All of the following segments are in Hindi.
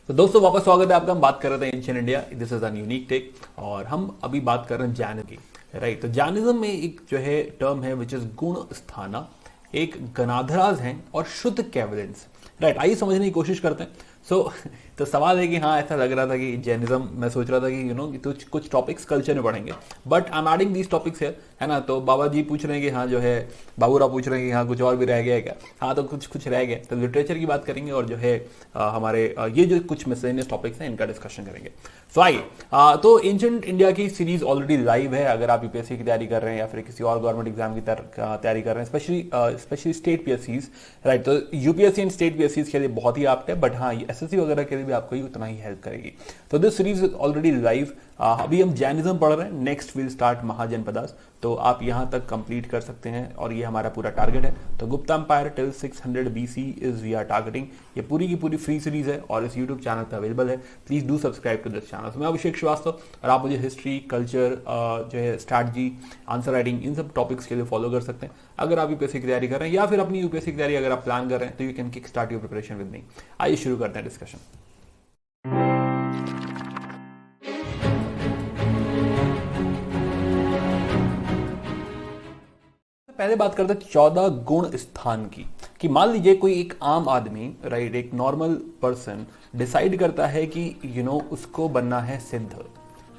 तो दोस्तों वापस स्वागत है आपका। हम बात कर रहे थे ancient India, this is an unique tech, और हम अभी बात कर रहे हैं जैनिज्म की। राइट, तो जैनिज्म में एक जो है टर्म है विच इज गुण स्थाना, एक गणाधराज हैं और शुद्ध कैवलेंस। राइट, आइए समझने की कोशिश करते हैं। तो सवाल है कि हाँ, ऐसा लग रहा था कि जैनिज्म, मैं सोच रहा था कि तो कुछ टॉपिक्स कल्चर में पढ़ेंगे, but I am adding these topics है ना। तो बाबा जी पूछ रहे हैं कि हाँ जो है, बाबूराव पूछ रहे हैं कि हाँ कुछ और भी रह गया है क्या। हाँ, तो कुछ रह गया, तो लिटरेचर की बात करेंगे और जो है हमारे ये जो कुछ मिसलेनियस टॉपिक्स हैं इनका डिस्कशन करेंगे। सो आइए, तो एंशिएंट इंडिया की सीरीज ऑलरेडी लाइव है। अगर आप यूपीएससी की तैयारी कर रहे हैं या फिर किसी और गवर्नमेंट एग्जाम की तैयारी कर रहे हैं, स्पेशली स्टेट पीएससीज, राइट, तो यूपीएससी एंड स्टेट पीएससीज के लिए बहुत ही एप्ट है, बट हाँ एसएससी वगैरह के लिए भी आपको ही उतना ही हेल्प करेगी। तो this series is already live. अभी हम जैनिज्म पढ़ रहे हैं, नेक्स्ट विल स्टार्ट महाजनपदास। तो आप यहां तक कंप्लीट कर सकते हैं और ये हमारा पूरा टारगेट है। तो Gupta empire till 600 BC is we are targeting. ये पूरी की पूरी फ्री सीरीज है और इस यूट्यूब चैनल पर अवेलेबल है। Please do subscribe to this channel. मैं अभिषेक श्रीवास्तव, और आप मुझे हिस्ट्री, कल्चर, जो है स्ट्रैटेजी, आंसर राइटिंग, इन सब टॉपिक्स के लिए फॉलो कर सकते हैं। अगर आप यूपीएससी की तैयारी कर रहे हैं या फिर अपनी यूपीएससी की तैयारी अगर आप प्लान कर रहे हैं, तो you can kick start your preparation with me. आइए शुरू करते हैं डिस्कशन। पहले बात करते हैं 14 गुण स्थान की। कि मान लीजिए कोई एक आम आदमी, राइट, एक नॉर्मल पर्सन डिसाइड करता है कि उसको बनना है सिद्ध,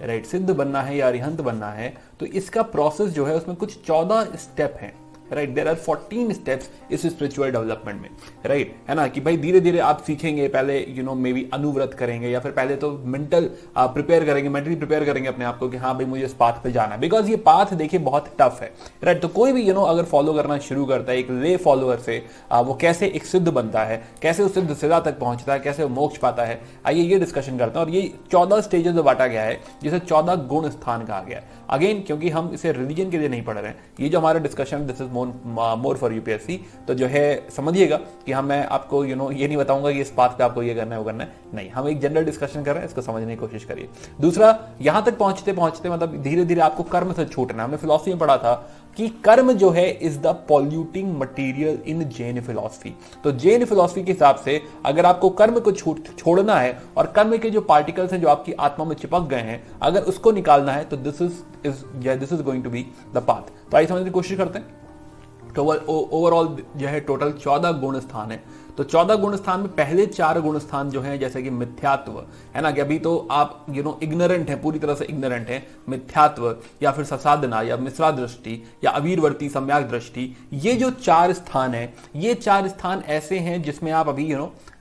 राइट, सिद्ध बनना है या अरिहंत बनना है। तो इसका प्रोसेस जो है उसमें कुछ 14 स्टेप हैं। राइट, देयर आर 14 स्टेप्स इस स्पिरिचुअल डेवलपमेंट में। राइट, है ना, कि भाई धीरे धीरे आप सीखेंगे। पहले मे बी अनुव्रत करेंगे, या फिर पहले तो मेंटल प्रिपेयर करेंगे, मेंटली प्रिपेयर करेंगे अपने आप को कि हाँ भाई मुझे इस पाथ पे जाना है, बिकॉज ये पाथ देखिए बहुत टफ है। राइट, तो कोई भी अगर फॉलो करना शुरू करता है एक ले फॉलोअर से, वो कैसे एक सिद्ध बनता है, कैसे उस सिद्ध सिद्धा तक पहुंचता है, कैसे वो मोक्ष पाता है, आइए ये डिस्कशन करते हैं। और ये 14 स्टेजेस में बांटा गया है, जिसे 14 गुण स्थान कहा गया है। अगेन, क्योंकि हम इसे रिलीजन के लिए नहीं पढ़ रहे हैं, ये जो हमारा discussion, this is more for UPSC. तो जो है समझिएगा कि मैं आपको ये नहीं बताऊंगा कि इस बात पे आपको ये करना है वो करना है, नहीं, हम एक जनरल डिस्कशन कर रहे हैं, इसको समझने की कोशिश करिए। दूसरा, यहां तक पहुंचते पहुंचते मतलब धीरे धीरे आपको कर्म से छूटना। हमने फिलॉसफी में पढ़ा था कि कर्म जो है is the polluting material in Jain philosophy. तो जैन फिलॉसफी के हिसाब से अगर आपको कर्म को छोड़ना है और कर्म के जो पार्टिकल्स हैं जो आपकी आत्मा में चिपक गए हैं, अगर उसको निकालना है, तो this is going to be the path. तो आइए समझने की कोशिश करते हैं। तो ओवरऑल जो है टोटल 14 गुण स्थान है। तो 14 गुण स्थान में पहले 4 गुण स्थान जो हैं, जैसे कि मिथ्यात्व, है ना, कि अभी तो आप इग्नोरेंट है, पूरी तरह से इग्नोरेंट है, मिथ्यात्व, या फिर ससाधना, या मिश्रा दृष्टि, या अवीरवर्ती सम्यक दृष्टि। ये जो 4 स्थान है, ये 4 स्थान ऐसे हैं जिसमें आप अभी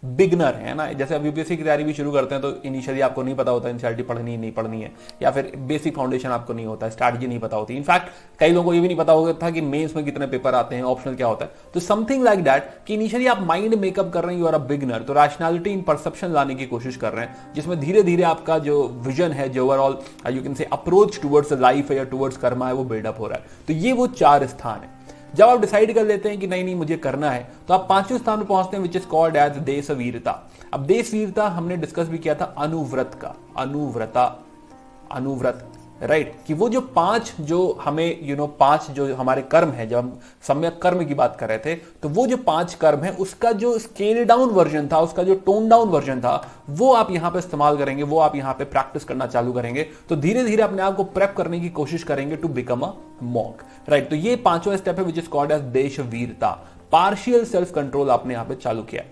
बिगनर है ना। जैसे अब यूपीएससी की तैयारी भी शुरू करते हैं तो इनिशियली आपको नहीं पता होता एनसीईआरटी पढ़नी नहीं पढ़नी है, या फिर बेसिक फाउंडेशन आपको नहीं होता है, स्ट्रैटेजी नहीं पता होती। इनफैक्ट कई लोगों को ये भी नहीं पता होता था कि मेंस में कितने पेपर आते हैं, ऑप्शनल क्या होता है। तो समथिंग लाइक दैट कि इनिशियली आप माइंड मेकअप कर रहे हैं, यू आर अ बिगनर। तो रैशनैलिटी इन परसेप्शन लाने की कोशिश कर रहे हैं, जिसमें धीरे धीरे आपका जो विजन है, जो overall you can say approach towards life है या टुवर्ड्स कर्मा है, वो बिल्डअप हो रहा है। तो ये वो 4 स्थान है। जब आप डिसाइड कर लेते हैं कि नहीं मुझे करना है, तो आप 5वें स्थान पर पहुंचते हैं, विच इज कॉल्ड एज देशवीरता। अब देशवीरता हमने डिस्कस भी किया था अनुव्रत का, अनुव्रत, राइट, कि वो जो 5 जो हमें 5 जो हमारे कर्म है, जब हम सम्यक कर्म की बात कर रहे थे, तो वो जो 5 कर्म है उसका जो स्केल डाउन वर्जन था, उसका जो टोन डाउन वर्जन था, वो आप यहां पे इस्तेमाल करेंगे, वो आप यहां पे प्रैक्टिस करना चालू करेंगे। तो धीरे धीरे अपने आप को प्रेप करने की कोशिश करेंगे to become a monk. Right, तो ये 5वां स्टेप है विच इज कॉल्ड एज देशवीरता। पार्शियल सेल्फ कंट्रोल आपने यहां पे चालू किया।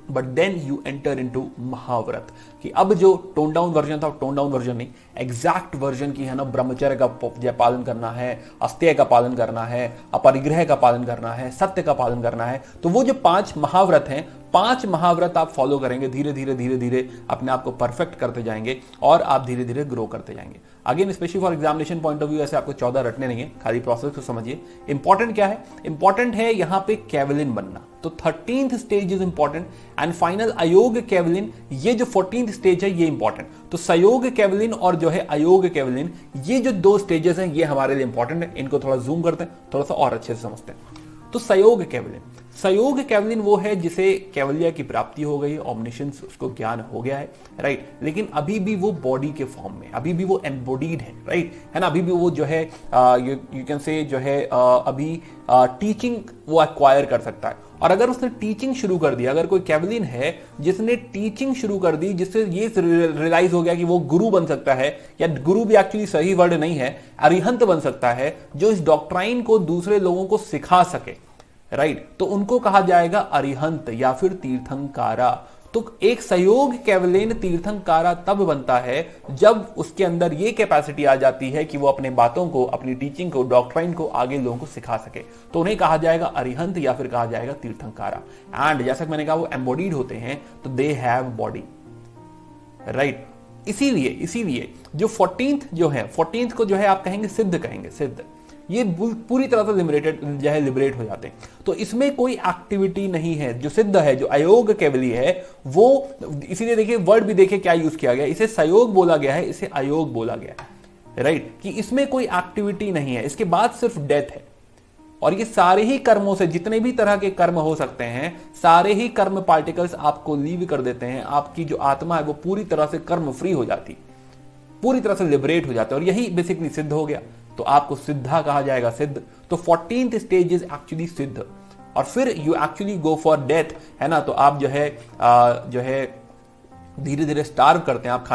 But then you enter into महाव्रत, कि अब जो टोन डाउन वर्जन था, टोन डाउन वर्जन नहीं, एग्जैक्ट वर्जन की है ना, ब्रह्मचर्य का पालन करना है, अस्तेय का पालन करना है, अपरिग्रह का पालन करना है, सत्य का पालन करना है। तो वो जो 5 महाव्रत हैं, 5 महाव्रत आप फॉलो करेंगे, धीरे धीरे धीरे धीरे अपने आप को परफेक्ट करते जाएंगे और आप धीरे धीरे ग्रो करते जाएंगे। Again specially for examination point of view, ऐसे आपको 14 रटने नहीं है, खाली प्रोसेस को समझिए। इंपॉर्टेंट क्या है? इंपॉर्टेंट है यहां पे कैवलिन बनना। तो 13th stage is important and final अयोग कैवलिन, ये जो 14th स्टेज है ये इंपॉर्टेंट। तो सयोग कैवलिन और जो है अयोग कैवलिन, ये जो 2 स्टेजेस हैं ये हमारे लिए इंपॉर्टेंट है। इनको थोड़ा जूम करते हैं, थोड़ा सा और अच्छे से समझते हैं। तो सयोग कैवलिन, संयोग कैवलिन वो है जिसे कैवलिया की प्राप्ति हो गई, ऑमनिशंस उसको ज्ञान हो गया है, राइट, लेकिन अभी भी वो बॉडी के फॉर्म में, अभी भी वो एम्बॉडीड है, राइट, है ना, अभी भी वो जो है यू कैन से जो है अभी टीचिंग वो एक्वायर कर सकता है। और अगर उसने टीचिंग शुरू कर दिया, अगर कोई कैवलिन है जिसने टीचिंग शुरू कर दी, जिससे ये रियलाइज हो गया कि वो गुरु बन सकता है, या गुरु भी एक्चुअली सही वर्ड नहीं है, अरिहंत बन सकता है, जो इस डॉक्ट्राइन को दूसरे लोगों को सिखा सके, राइट, तो उनको कहा जाएगा अरिहंत या फिर तीर्थंकारा। तो एक सहयोग कैवलिन तीर्थंकारा तब बनता है जब उसके अंदर ये कैपेसिटी आ जाती है कि वो अपने बातों को, अपनी टीचिंग को, डॉक्ट्राइन को आगे लोगों को सिखा सके, तो उन्हें कहा जाएगा अरिहंत या फिर कहा जाएगा तीर्थंकारा। एंड जैसा कि मैंने कहा वो एम्बॉडीड होते हैं, तो दे हैव बॉडी, राइट। इसीलिए जो 14th जो है, 14th को जो है आप कहेंगे सिद्ध, कहेंगे सिद्ध, ये पूरी तरह से लिबरेट हो जाते हैं। तो इसमें कोई एक्टिविटी नहीं है। जो सिद्ध है, जो अयोग केवली है, वो इसीलिए देखिए वर्ड भी देखिए क्या यूज किया गया, इसे संयोग बोला गया है, इसे अयोग बोला गया है, राइट, कि इसमें कोई एक्टिविटी नहीं है, इसके बाद सिर्फ डेथ है। और ये सारे ही कर्मों से, जितने भी तरह के कर्म हो सकते हैं, सारे ही कर्म पार्टिकल्स आपको लीव कर देते हैं। आपकी जो आत्मा है वो पूरी तरह से कर्म फ्री हो जाती, पूरी तरह से लिबरेट हो जाता है, और यही बेसिकली सिद्ध हो गया। तो आपको सिद्धा कहा जाएगा, सिद्ध। तो 14th स्टेज इज एक्चुअली सिद्ध। और फिर you actually go for death, है ना, तो आप जो है धीरे धीरे स्टार्व करते हैं, आप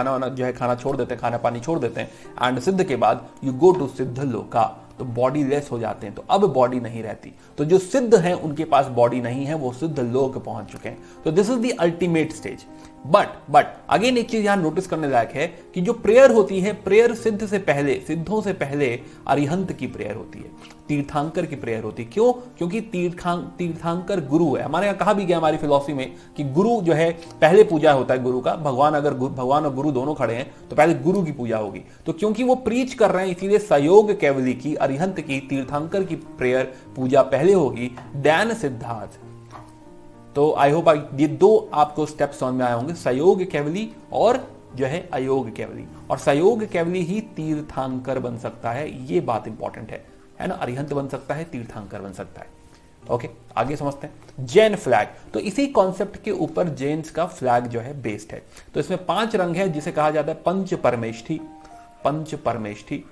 खाना छोड़ देते हैं, खाना पानी छोड़ देते हैं, एंड सिद्ध के बाद यू गो टू सिद्ध लोका, तो बॉडी लेस हो जाते हैं, तो अब बॉडी नहीं रहती। तो जो सिद्ध हैं उनके पास बॉडी नहीं है, वो सिद्ध लोक पहुंच चुके हैं। तो this is the ultimate stage. But again एक चीज यहां नोटिस करने लायक है कि जो प्रेयर होती है, प्रेयर सिद्ध से पहले, सिद्धों से पहले अरिहंत की प्रेयर होती है, तीर्थांकर की प्रेयर होती है। क्यों? क्योंकि तीर्थांकर गुरु है। हमारे यहां कहा भी गया हमारी फिलॉसफी में कि गुरु जो है पहले पूजा होता है गुरु का। भगवान और गुरु दोनों खड़े हैं तो पहले गुरु की पूजा होगी। तो क्योंकि वो प्रीच कर रहे हैं, इसीलिए सहयोग कैवली की, अरिहंत की, तीर्थांकर की प्रेयर पूजा पहले होगी, देन सिद्धार्थ। तो आई होप ये दो आपको स्टेप्स समझ में आए होंगे, सहयोग कैवली और जो है अयोग कैवली। और सहयोग कैवली ही तीर्थांकर बन सकता है, ये बात इंपॉर्टेंट है ना। अरिहंत बन सकता है, तीर्थांकर बन सकता है। ओके, आगे समझते हैं। जैन फ्लैग, तो इसी कॉन्सेप्ट के ऊपर जैन्स का फ्लैग जो है बेस्ड है। तो इसमें 5 रंग है जिसे कहा जाता है पंच परमेष्ठी,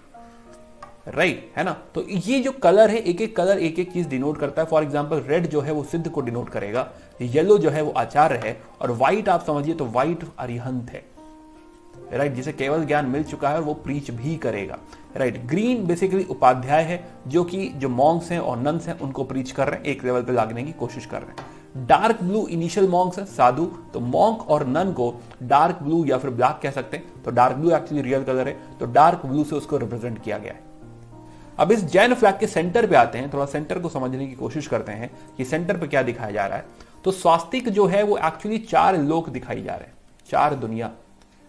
राइट, है ना। तो ये जो कलर है, एक एक कलर एक एक चीज डिनोट करता है। फॉर एग्जांपल रेड जो है वो सिद्ध को डिनोट करेगा, येलो जो है वो आचार्य है, और व्हाइट आप समझिए तो व्हाइट अरिहंत है, राइट, जिसे केवल ज्ञान मिल चुका है और वो प्रीच भी करेगा, राइट। ग्रीन बेसिकली उपाध्याय है, जो कि जो मॉन्क्स हैं और नन्स हैं उनको प्रीच कर रहे हैं, एक लेवल पे लागने की कोशिश कर रहे हैं। डार्क ब्लू इनिशियल मॉन्क्स है, साधु। तो मॉन्क और नन को डार्क ब्लू या फिर ब्लैक कह सकते हैं। तो dark blue actually real colour है, तो डार्क ब्लू से उसको रिप्रेजेंट किया गया है। अब इस जैन फ्लैग के सेंटर पे आते हैं, थोड़ा सेंटर को समझने की कोशिश करते हैं कि सेंटर पे क्या दिखाया जा रहा है। तो स्वास्तिक जो है वो एक्चुअली 4 लोक दिखाई जा रहे हैं, 4 दुनिया,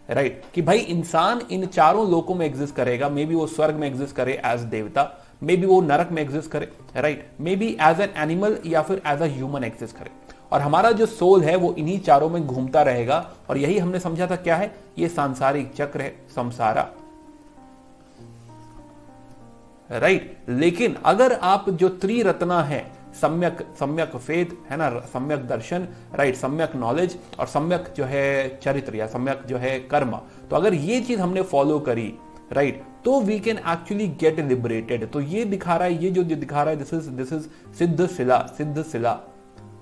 राइट, कि भाई इंसान इन चारों लोकों में एग्जिस्ट करेगा। मे बी वो स्वर्ग में एग्जिस्ट करे एज देवता, मे बी वो नरक में एग्जिस्ट करे, right, may be as an animal या फिर एज अ ह्यूमन एग्जिस्ट करे। और हमारा जो सोल है वो इन्हीं चारों में घूमता रहेगा। और यही हमने समझा था क्या है, ये सांसारिक चक्र है, संसारा, राइट। लेकिन अगर आप जो त्रिरत्ना है, सम्यक फेथ, है ना, सम्यक दर्शन, राइट, सम्यक नॉलेज और सम्यक जो है चरित्र या सम्यक जो है कर्म, तो अगर ये चीज हमने फॉलो करी, राइट, तो we can actually get liberated. तो ये दिखा रहा है, ये जो दिखा रहा है, दिस इज सिद्ध शिला।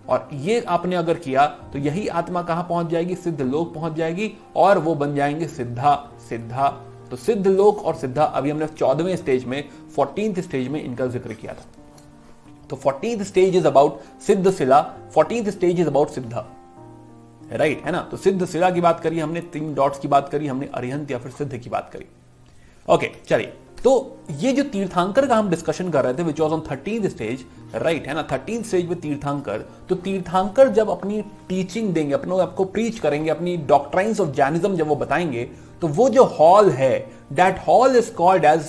और ये आपने अगर किया तो यही आत्मा कहां पहुंच जाएगी, सिद्ध लोक पहुंच जाएगी, और वो बन जाएंगे सिद्धा। तो सिद्ध लोक और सिद्धा, अभी हमने 14वें स्टेज में, 14th स्टेज में इनका जिक्र किया था। तो 14th स्टेज इज अबाउट सिद्ध शिला, 14th स्टेज इज अबाउट सिद्धा, राइट, है ना। तो सिद्ध शिला की बात करी हमने, 3 डॉट्स की बात करी हमने, अरिहंत या फिर सिद्ध की बात करी। ओके, चलिए, तो ये जो तीर्थांकर का हम डिस्कशन कर रहे थे, which was on 13th stage, right, है ना, 13th स्टेज में तीर्थांकर। तो तीर्थांकर जब अपनी टीचिंग देंगे, अपने आपको प्रीच करेंगे, अपनी डॉक्ट्राइन्स ऑफ जैनिज्म जब वो बताएंगे, तो वो जो हॉल है, that hall is called as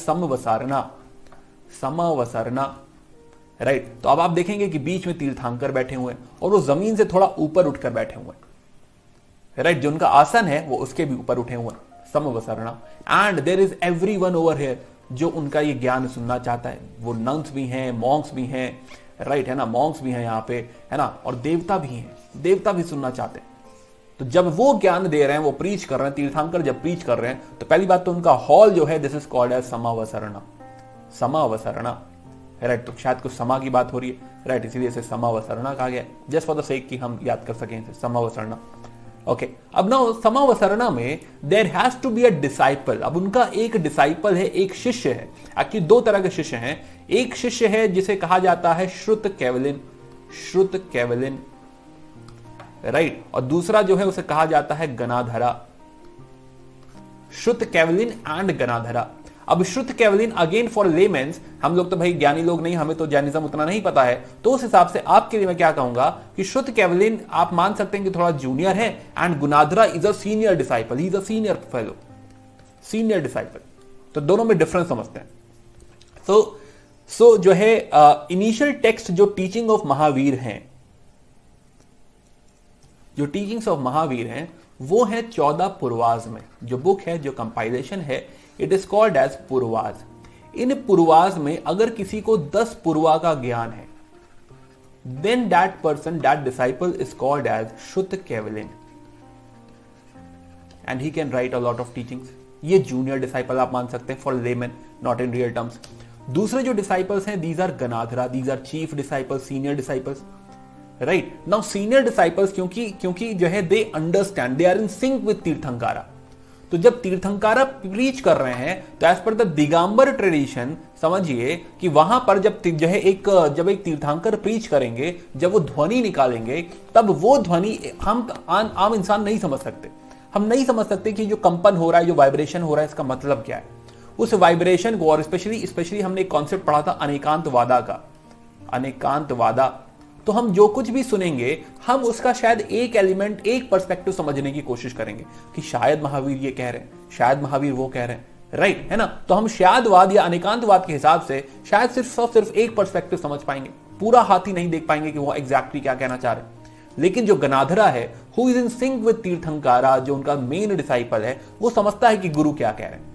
समवसारणा, राइट। तो अब आप देखेंगे कि बीच में तीर्थांकर बैठे हुए हैं और वो जमीन से थोड़ा ऊपर उठकर बैठे हुए हैं, राइट, जो उनका आसन है वो उसके भी ऊपर उठे हुए हैं, समवसारणा। And there is everyone over here जो उनका ये ज्ञान सुनना चाहता है। वो नन्स भी हैं, मॉन्क्स भी हैं, राइट है ना, मॉन्क्स भी हैं यहाँ पे, है ना, और देवता भी हैं, देवता भी सुनना चाहते हैं। तो जब वो ज्ञान दे रहे हैं, वो प्रीच कर रहे हैं, तीर्थंकर जब प्रीच कर रहे हैं, तो पहली बात तो उनका हॉल जो है, दिस इज कॉल्ड एज समावसरणा, समावसरणा, राइट। तो शायद कुछ समा की बात हो रही है, राइट, इसीलिए इसे समावसरणा कहा गया, जस्ट फॉर द सेक कि हम याद कर सकें इसे, समावसरणा। ओके, अब ना समावसरणा में there has to be a disciple. अब उनका एक डिसाइपल है, एक शिष्य है। एक्चुअली दो तरह के शिष्य हैं। एक शिष्य है जिसे कहा जाता है श्रुत केवलिन, श्रुत केवलिन, राइट, और दूसरा जो है उसे कहा जाता है गणाधरा, श्रुत केवलिन एंड गणाधरा। अब श्रुत केवलिन अगेन फॉर लेमेंस, हम लोग तो भाई ज्ञानी लोग नहीं, हमें तो जैनिज्म उतना नहीं पता है, तो उस हिसाब से आपके लिए मैं क्या कहूंगा कि श्रुत केवलिन आप मान सकते हैं कि थोड़ा जूनियर है, एंड गुणाधरा is a senior disciple, he is a senior fellow, senior disciple. तो दोनों में डिफरेंस समझते हैं। सो जो है इनिशियल टेक्स्ट जो टीचिंग ऑफ महावीर हैं, जो टीचिंग्स ऑफ महावीर हैं वो है 14 पूर्वाज में। जो बुक है, जो कंपाइलेशन है, इट इज कॉल्ड एज पूर्वाज। इन पूर्वाज में अगर किसी को 10 पूर्वा का ज्ञान है, then that person, that disciple is called as श्रुत केवलिन, and he can write a lot of teachings. ये जूनियर डिसाइपल आप मान सकते हैं for layman, not in real terms. दूसरे जो डिसाइपल्स हैं, दीज आर गणाधरा, these are chief disciples, senior disciples, right. Now senior disciples क्योंकि जो है they understand, they are in sync with तीर्थंकारा। तो जब तीर्थंकारा प्रीच कर रहे हैं, तो as per the Digambar tradition समझिए कि वहां पर जब एक तीर्थंकर प्रीच करेंगे, जब वो ध्वनि निकालेंगे, तब वो ध्वनि हम आम इंसान नहीं समझ सकते। हम नहीं समझ सकते कि जो कंपन हो रहा है, जो वाइब्रेशन हो रहा है, इसका मतलब क्या है। उस वाइब्रेशन को, और स्पेशली हमने एक कॉन्सेप्ट पढ़ा था अनेकांतवादा का, अनेकांतवादा। तो हम जो कुछ भी सुनेंगे, हम उसका शायद एक एलिमेंट, एक पर्सपेक्टिव समझने की कोशिश करेंगे कि शायद महावीर ये कह रहे हैं, शायद महावीर वो कह रहे हैं, राइट है ना। तो हम शायदवाद या अनेकांतवाद के हिसाब से शायद सिर्फ एक पर्सपेक्टिव समझ पाएंगे, पूरा हाथी नहीं देख पाएंगे कि वो एग्जैक्टली क्या कहना चाह रहे हैं। लेकिन जो गणाधरा है, who is in sync with Tirthankara, जो उनका मेन डिसाइपल है, वो समझता है कि गुरु क्या कह रहे हैं,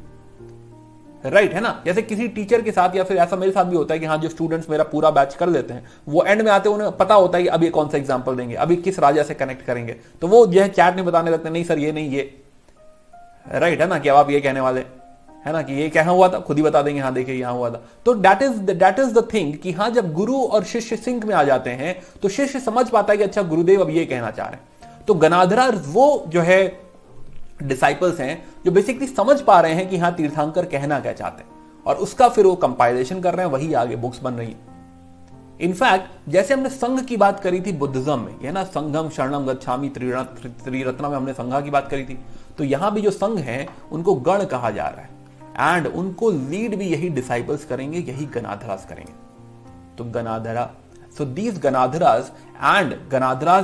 राइट है ना। जैसे किसी टीचर के साथ, या फिर ऐसा मेरे साथ भी होता है कि हाँ, जो स्टूडेंट्स मेरा पूरा बैच कर लेते हैं, वो एंड में आते हैं, उन्हें पता होता है कि अभी कौन सा एग्जांपल देंगे, अभी किस राजा से कनेक्ट करेंगे, तो वो जो है चैट में बताने लगते हैं, नहीं सर ये नहीं ये, राइट है ना, कि अब आप ये कहने वाले है ना कि ये क्या हुआ था, खुद ही बता देंगे, हाँ देखिए यहां हुआ था। तो दैट इज द थिंग कि हाँ, जब गुरु और शिष्य सिंक में आ जाते हैं, तो शिष्य समझ पाता है कि अच्छा गुरुदेव अब ये कहना चाह रहे हैं। तो गणाधरा वो जो है डिसाइपल्स हैं जो बेसिकली समझ पा रहे हैं कि हाँ, तीर्थंकर कहना क्या चाहते हैं, और उसका फिर वो कंपाइलेशन कर रहे हैं, वही आगे बुक्स बन रही हैं। इनफैक्ट जैसे हमने संघ की बात करी थी बुद्धिज्म में, है ना, संघम शरणम गच्छामि त्रिरत्न में हमने संघा की बात करी थी, तो यहां भी जो संघ हैं उनको गण कहा जा रहा है, एंड उनको लीड भी यही डिसाइपल्स करेंगे, यही गणाधरास करेंगे। तो गणाधरा, सो दीज गणाधरास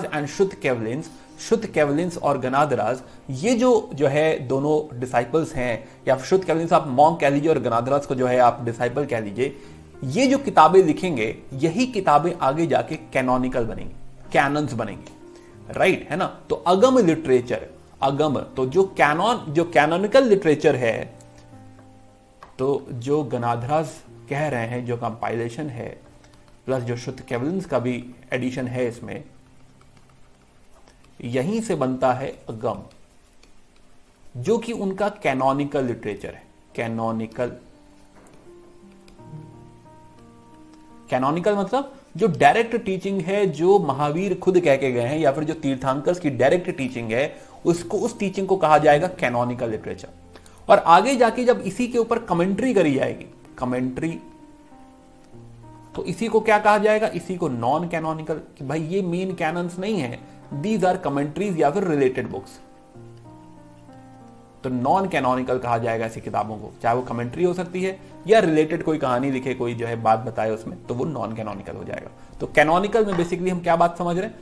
एंड शुद्ध केवलिन्स और गणाधरास, ये जो है दोनों डिसाइपल्स हैं, या शुद्ध केवलिन्स आप मॉन्क कह लीजिए और गणाधरास को जो है आप डिसाइपल कह लीजिए, ये जो किताबें लिखेंगे, यही किताबें आगे जाके कैनोनिकल बनेंगी, कैनन्स बनेंगी, राइट है ना। तो अगम लिटरेचर, अगम, तो जो कैनोनिकल लिटरेचर है, तो जो गणाधरास कह रहे हैं, जो कंपाइलेशन है, प्लस जो शुद्ध केवलिन्स का भी एडिशन है इसमें, यहीं से बनता है अगम, जो कि उनका कैनोनिकल लिटरेचर है। कैनोनिकल मतलब जो डायरेक्ट टीचिंग है, जो महावीर खुद कह के गए हैं, या फिर जो तीर्थंकर्स की डायरेक्ट टीचिंग है, उसको, उस टीचिंग को कहा जाएगा कैनोनिकल लिटरेचर। और आगे जाके जब इसी के ऊपर कमेंट्री करी जाएगी, कमेंट्री, तो इसी को क्या कहा जाएगा, इसी को नॉन कैनोनिकल, कि भाई ये मेन कैनन्स नहीं है, दीज आर कमेंट्रीज या फिर रिलेटेड बुक्स। तो नॉन कैनोनिकल कहा जाएगा ऐसी किताबों को, चाहे वो कमेंट्री हो सकती है या रिलेटेड कोई कहानी लिखे, कोई जो है बात बताए उसमें, तो वो नॉन कैनोनिकल हो जाएगा। तो कैनोनिकल में बेसिकली हम क्या बात समझ रहे हैं,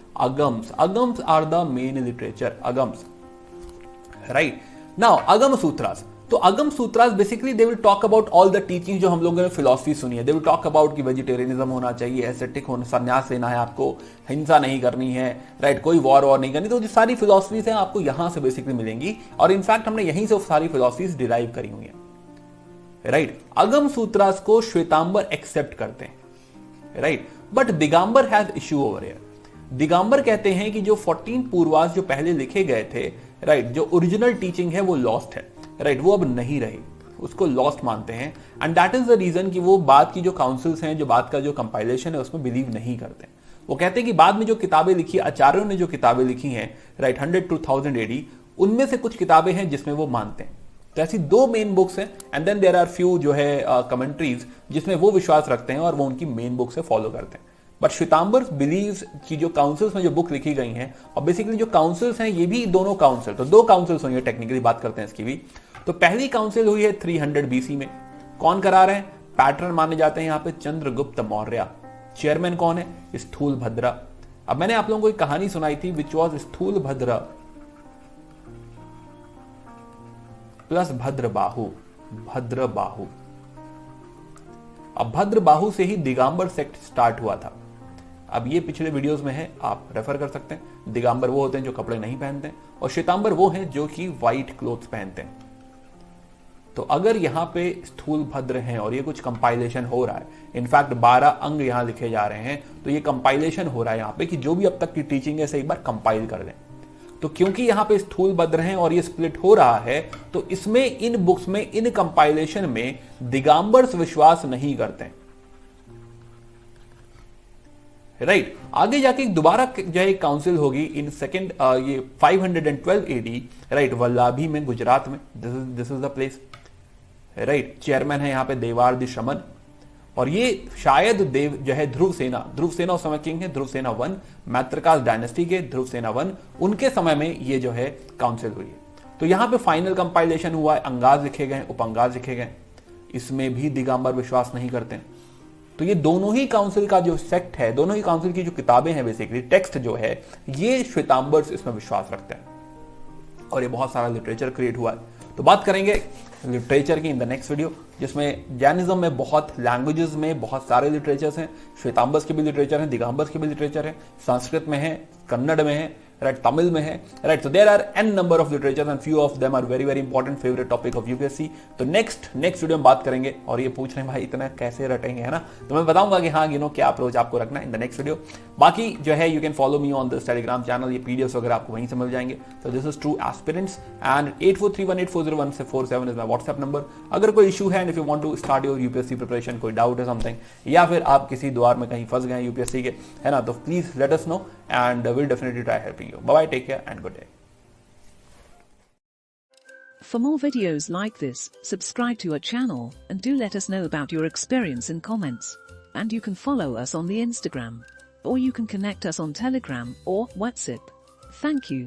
अगम्स आर द मेन लिटरेचर, अगम्स, राइट। नाउ अगम सूत्रास, तो अगम सूत्रास basically they will talk about all the teaching जो हम लोगों ने फिलॉसफी सुनी है। दे विल टॉक अबाउट कि वेजिटेरियनिज्म होना चाहिए, एसेटिक होना, संन्यास लेना है आपको, हिंसा नहीं करनी है, राइट, कोई वॉर नहीं करनी। तो जो सारी फिलॉसफीज हैं आपको यहां से बेसिकली मिलेंगी, और इनफैक्ट हमने यहीं से सारी फिलॉसफीज डिराइव करी हुई हैं, राइट। अगम सूत्रास को श्वेतांबर एक्सेप्ट करते हैं, right. But Digambar has issue over here. Digambar कहते हैं कि जो 14 पूर्वास जो पहले लिखे गए थे, राइट, जो ओरिजिनल टीचिंग है वो लॉस्ट है, राइट, वो अब नहीं रही, उसको लॉस्ट मानते हैं। And that is the reason कि वो बाद की जो काउंसिल्स हैं, जो बाद का जो कंपाइलेशन है, उसमें बिलीव नहीं करते। वो कहते हैं कि बाद में जो किताबें लिखी, आचार्यों ने जो किताबें लिखी हैं, राइट, 100 to 1000 एडी, उनमें से कुछ किताबें हैं जिसमें वो मानते हैं। तो ऐसी दो मेन बुक्स हैं, and then there are few जो है कमेंट्रीज जिसमें वो विश्वास रखते हैं और वो उनकी मेन बुक से फॉलो करते हैं। बट श्वेतांबर बिलीव्स कि जो काउंसिल्स में जो बुक लिखी गई हैं, और बेसिकली जो काउंसिल्स हैं ये भी दोनों काउंसिल, तो दो काउंसिल्स हुई है, टेक्निकली बात करते हैं इसकी भी। तो पहली काउंसिल हुई है 300 BC में। कौन करा रहे हैं? पैटर्न माने जाते हैं यहाँ पे चंद्रगुप्त मौर्य। चेयरमैन कौन है? स्थूलभद्र। अब मैंने आप लोगों को एक कहानी सुनाई थी which was Sthulabhadra plus Bhadrabahu, Bhadrabahu. अब भद्रबाहु से ही दिगंबर सेक्ट स्टार्ट हुआ था। अब ये पिछले वीडियोस में है, आप रेफर कर सकते हैं। दिगंबर वो होते हैं जो कपड़े नहीं पहनते हैं, और श्वेतांबर वो हैं जो कि व्हाइट क्लोथ्स पहनते हैं। तो अगर यहाँ पे स्थूल भद्र हैं और ये कुछ कंपाइलेशन हो रहा है, इनफैक्ट 12 अंग यहाँ लिखे जा रहे हैं, तो ये कंपाइलेशन हो रहा है यहाँ पे कि जो भी अब तक की टीचिंग है, एक बार कंपाइल कर लें। तो क्योंकि यहाँ पे स्थूल भद्र हैं और ये स्प्लिट हो रहा है, तो इसमें, इन बुक्स में, इन कंपाइलेशन में दिगंबर्स विश्वास नहीं करते हैं, राइट। आगे जाके दोबारा जो है काउंसिल होगी इन सेकेंड, ये 512 एडी, राइट, वल्लाभी में, गुजरात में। This is the place, right. Chairman है यहाँ पे देवार्द शमन, और ये शायद देव जो है ध्रुव सेना उस समय किंग है, ध्रुव सेना 1, मैत्रकास डायनेस्टी के ध्रुव सेना 1, उनके समय में ये जो है काउंसिल हुई है। तो यहाँ पे फाइनल कंपाइलेशन हुआ है, अंगाज लिखे गए, उपअंगाज लिखे गए, इसमें भी दिगंबर विश्वास नहीं करते हैं। तो ये दोनों ही काउंसिल का जो सेक्ट है, दोनों ही काउंसिल की जो किताबें हैं, बेसिकली टेक्स्ट जो है, ये श्वेतांबर्स इसमें विश्वास रखते हैं, और ये बहुत सारा लिटरेचर क्रिएट हुआ है। तो बात करेंगे लिटरेचर की इन द नेक्स्ट वीडियो, जिसमें जैनिज्म में बहुत लैंग्वेजेस में बहुत सारे लिटरेचर्स हैं। श्वेतांबर्स के भी लिटरेचर हैं, दिगंबर्स के भी लिटरेचर है, संस्कृत में है, कन्नड़ में है, राइट, तमिल में है, right. So there are an number of literature and few of them are very very important favourite topic of UPSC. तो नेक्स्ट वीडियो में बात करेंगे। और ये पूछ रहे हैं भाई इतना कैसे रटेंगे, है ना, तो मैं बताऊंगा कि हाँ, क्या अप्रोच आपको रखना है इन द नेक्स्ट वीडियो। बाकी जो है, you can follow me on this Telegram channel, ये पीडीएफ वगैरह आपको वहीं से मिल जाएंगे। तो this is true aspirants, and 8431840147 is my WhatsApp number. अगर कोई इशू है, if you want to start your UPSC preparation, कोई डाउट है समथिंग, या फिर आप किसी द्वार में कहीं फंस गए यूपीएससी के, है ना, तो please let us know and we'll definitely try helping you. Bye bye, take care and good day. For more videos like this, subscribe to our channel and do let us know about your experience in comments. And you can follow us on the Instagram, or you can connect us on Telegram or WhatsApp. Thank you.